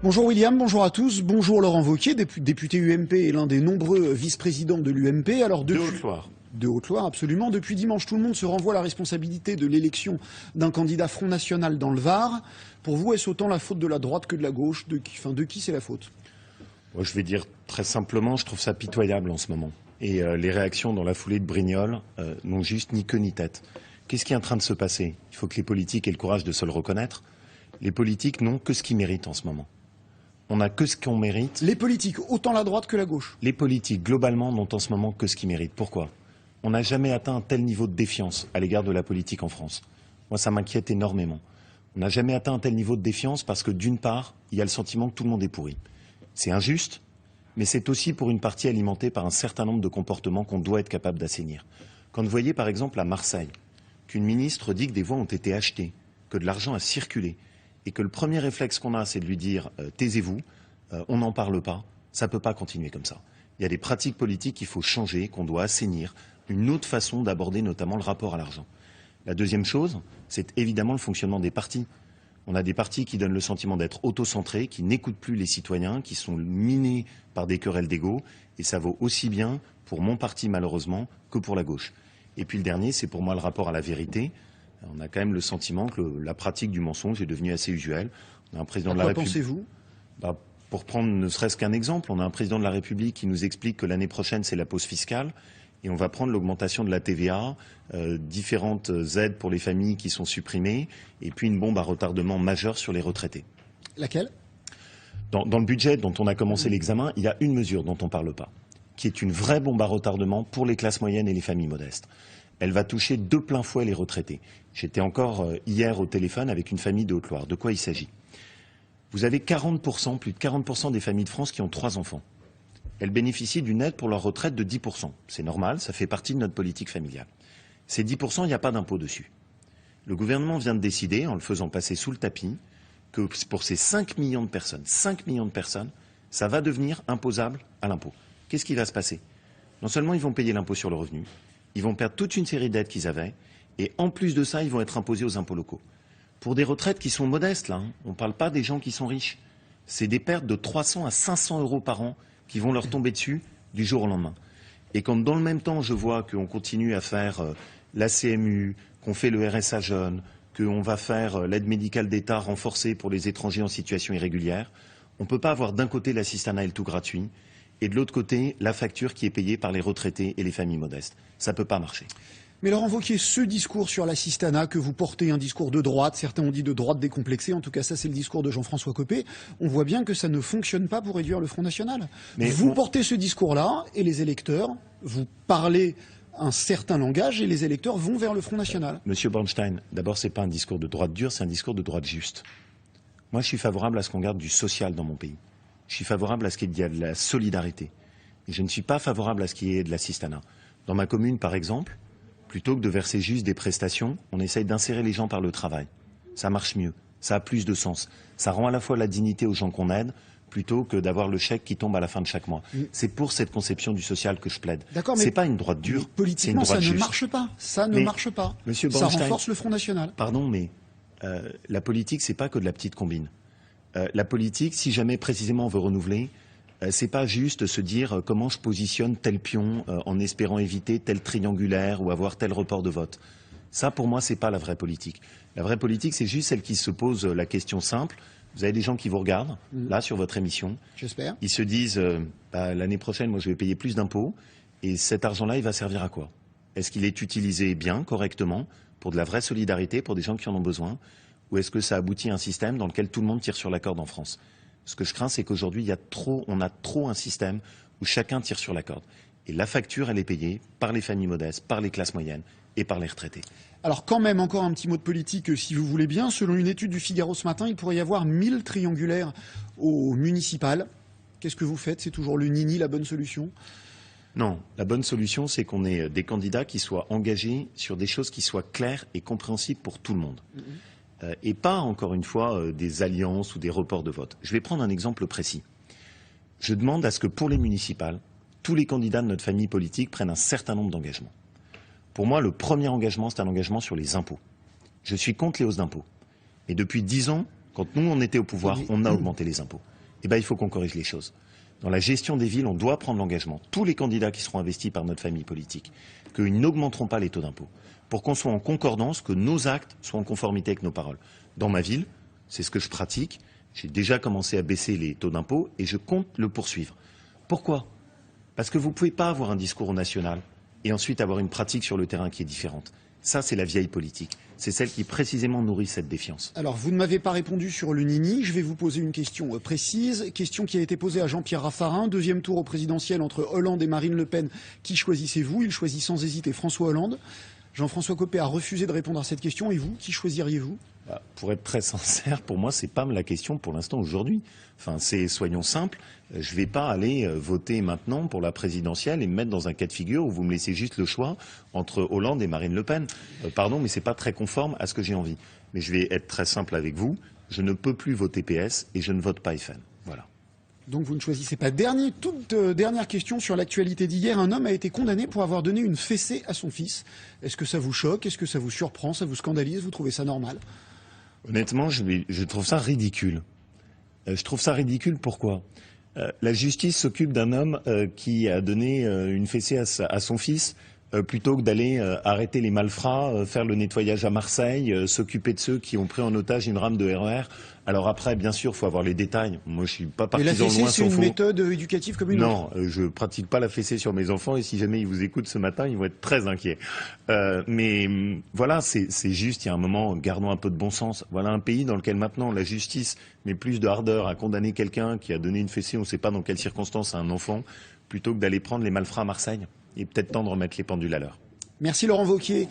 Bonjour William, bonjour à tous, bonjour Laurent Wauquiez, député UMP et l'un des nombreux vice-présidents de l'UMP. Alors de Haute-Loire. De Haute-Loire, absolument. Depuis dimanche, tout le monde se renvoie la responsabilité de l'élection d'un candidat Front National dans le Var. Pour vous, est-ce autant la faute de la droite que de la gauche? De qui c'est la faute? Moi, je vais dire très simplement, je trouve ça pitoyable en ce moment. Et les réactions dans la foulée de Brignoles n'ont juste ni queue ni tête. Qu'est-ce qui est en train de se passer? Il faut que les politiques aient le courage de se le reconnaître. Les politiques n'ont que ce qu'ils méritent en ce moment. On n'a que ce qu'on mérite. Les politiques, autant la droite que la gauche? Les politiques, globalement, n'ont en ce moment que ce qu'ils méritent. Pourquoi? On n'a jamais atteint un tel niveau de défiance à l'égard de la politique en France. Moi, ça m'inquiète énormément. On n'a jamais atteint un tel niveau de défiance parce que, d'une part, il y a le sentiment que tout le monde est pourri. C'est injuste, mais c'est aussi pour une partie alimentée par un certain nombre de comportements qu'on doit être capable d'assainir. Quand vous voyez, par exemple, à Marseille, qu'une ministre dit que des voix ont été achetées, que de l'argent a circulé, et que le premier réflexe qu'on a, c'est de lui dire taisez-vous, on n'en parle pas, ça ne peut pas continuer comme ça. Il y a des pratiques politiques qu'il faut changer, qu'on doit assainir, une autre façon d'aborder notamment le rapport à l'argent. La deuxième chose, c'est évidemment le fonctionnement des partis. On a des partis qui donnent le sentiment d'être autocentrés, qui n'écoutent plus les citoyens, qui sont minés par des querelles d'ego, et ça vaut aussi bien pour mon parti malheureusement que pour la gauche. Et puis le dernier, c'est pour moi le rapport à la vérité. On a quand même le sentiment que la pratique du mensonge est devenue assez usuelle. On a un président de la République. Pensez-vous? Pour prendre ne serait-ce qu'un exemple, on a un président de la République qui nous explique que l'année prochaine c'est la pause fiscale et on va prendre l'augmentation de la TVA, différentes aides pour les familles qui sont supprimées et puis une bombe à retardement majeure sur les retraités. Laquelle? Dans le budget dont on a commencé l'examen, il y a une mesure dont on ne parle pas, qui est une vraie bombe à retardement pour les classes moyennes et les familles modestes. Elle va toucher de plein fouet les retraités. J'étais encore hier au téléphone avec une famille de Haute-Loire. De quoi il s'agit? Vous avez 40%, plus de 40% des familles de France qui ont 3 enfants. Elles bénéficient d'une aide pour leur retraite de 10%. C'est normal, ça fait partie de notre politique familiale. Ces 10%, il n'y a pas d'impôt dessus. Le gouvernement vient de décider, en le faisant passer sous le tapis, que pour ces 5 millions de personnes, ça va devenir imposable à l'impôt. Qu'est-ce qui va se passer? Non seulement ils vont payer l'impôt sur le revenu, ils vont perdre toute une série d'aides qu'ils avaient, et en plus de ça, ils vont être imposés aux impôts locaux. Pour des retraites qui sont modestes, là, on ne parle pas des gens qui sont riches. C'est des pertes de 300 à 500 euros par an qui vont leur tomber dessus du jour au lendemain. Et quand dans le même temps, je vois qu'on continue à faire la CMU, qu'on fait le RSA jeune, qu'on va faire l'aide médicale d'État renforcée pour les étrangers en situation irrégulière, on ne peut pas avoir d'un côté l'assistanat et le tout gratuit, et de l'autre côté, la facture qui est payée par les retraités et les familles modestes. Ça ne peut pas marcher. Mais Laurent Wauquiez, ce discours sur l'assistanat que vous portez, un discours de droite, certains ont dit de droite décomplexée, en tout cas ça c'est le discours de Jean-François Copé, on voit bien que ça ne fonctionne pas pour réduire le Front National. Mais vous portez ce discours-là et les électeurs, vous parlez un certain langage et les électeurs vont vers le Front National. Monsieur Bornstein, d'abord c'est pas un discours de droite dure, c'est un discours de droite juste. Moi je suis favorable à ce qu'on garde du social dans mon pays. Je suis favorable à ce qu'il y ait de la solidarité. Et je ne suis pas favorable à ce qu'il y ait de l'assistanat. Dans ma commune, par exemple, plutôt que de verser juste des prestations, on essaye d'insérer les gens par le travail. Ça marche mieux, ça a plus de sens. Ça rend à la fois la dignité aux gens qu'on aide, plutôt que d'avoir le chèque qui tombe à la fin de chaque mois. C'est pour cette conception du social que je plaide. C'est pas une droite dure, c'est une droite juste. Politiquement, ça ne marche pas. Ça ne marche pas. Monsieur ça renforce le Front National. Pardon, mais la politique, c'est pas que de la petite combine. La politique, si jamais précisément on veut renouveler, c'est pas juste se dire comment je positionne tel pion en espérant éviter tel triangulaire ou avoir tel report de vote. Ça, pour moi, c'est pas la vraie politique. La vraie politique, c'est juste celle qui se pose la question simple. Vous avez des gens qui vous regardent, là, sur votre émission. J'espère. Ils se disent, l'année prochaine, moi, je vais payer plus d'impôts. Et cet argent-là, il va servir à quoi? Est-ce qu'il est utilisé bien, correctement, pour de la vraie solidarité, pour des gens qui en ont besoin? Ou est-ce que ça aboutit à un système dans lequel tout le monde tire sur la corde en France? Ce que je crains, c'est qu'aujourd'hui, on a trop un système où chacun tire sur la corde. Et la facture, elle est payée par les familles modestes, par les classes moyennes et par les retraités. Alors quand même, encore un petit mot de politique, si vous voulez bien. Selon une étude du Figaro ce matin, il pourrait y avoir 1000 triangulaires au municipal. Qu'est-ce que vous faites? C'est toujours le nini, la bonne solution? Non, la bonne solution, c'est qu'on ait des candidats qui soient engagés sur des choses qui soient claires et compréhensibles pour tout le monde. Et pas, encore une fois, des alliances ou des reports de vote. Je vais prendre un exemple précis. Je demande à ce que pour les municipales, tous les candidats de notre famille politique prennent un certain nombre d'engagements. Pour moi, le premier engagement, c'est un engagement sur les impôts. Je suis contre les hausses d'impôts. Et depuis 10 ans, Quand nous, on était au pouvoir, on a augmenté les impôts. Eh bien, il faut qu'on corrige les choses. Dans la gestion des villes, on doit prendre l'engagement, tous les candidats qui seront investis par notre famille politique, qu'ils n'augmenteront pas les taux d'impôt, pour qu'on soit en concordance, que nos actes soient en conformité avec nos paroles. Dans ma ville, c'est ce que je pratique. J'ai déjà commencé à baisser les taux d'impôt et je compte le poursuivre. Pourquoi ? Parce que vous ne pouvez pas avoir un discours au national et ensuite avoir une pratique sur le terrain qui est différente. Ça, c'est la vieille politique. C'est celle qui précisément nourrit cette défiance. Alors, vous ne m'avez pas répondu sur le Nini. Je vais vous poser une question précise. Question qui a été posée à Jean-Pierre Raffarin. Deuxième tour au présidentiel entre Hollande et Marine Le Pen. Qui choisissez-vous ? Il choisit sans hésiter François Hollande. Jean-François Copé a refusé de répondre à cette question. Et vous, qui choisiriez-vous ? Pour être très sincère, pour moi, c'est pas la question pour l'instant aujourd'hui. Enfin, soyons simples, je vais pas aller voter maintenant pour la présidentielle et me mettre dans un cas de figure où vous me laissez juste le choix entre Hollande et Marine Le Pen. Pardon, mais c'est pas très conforme à ce que j'ai envie. Mais je vais être très simple avec vous. Je ne peux plus voter PS et je ne vote pas FN. Voilà. Donc vous ne choisissez pas. Toute dernière question sur l'actualité d'hier. Un homme a été condamné pour avoir donné une fessée à son fils. Est-ce que ça vous choque ? Est-ce que ça vous surprend ? Ça vous scandalise ? Vous trouvez ça normal ? Honnêtement, je trouve ça ridicule. Je trouve ça ridicule, pourquoi ? La justice s'occupe d'un homme qui a donné une fessée à son fils plutôt que d'aller arrêter les malfrats, faire le nettoyage à Marseille, s'occuper de ceux qui ont pris en otage une rame de RER. Alors après, bien sûr, il faut avoir les détails. Moi, je suis pas partisan loin. Et la fessée, c'est une méthode éducative comme une autre ? Non, je pratique pas la fessée sur mes enfants et si jamais ils vous écoutent ce matin, ils vont être très inquiets. Mais voilà, c'est juste, il y a un moment, gardons un peu de bon sens. Voilà un pays dans lequel maintenant la justice met plus de ardeur à condamner quelqu'un qui a donné une fessée, on ne sait pas dans quelles circonstances, à un enfant, plutôt que d'aller prendre les malfrats à Marseille. Il est peut-être temps de remettre les pendules à l'heure. Merci Laurent Wauquiez.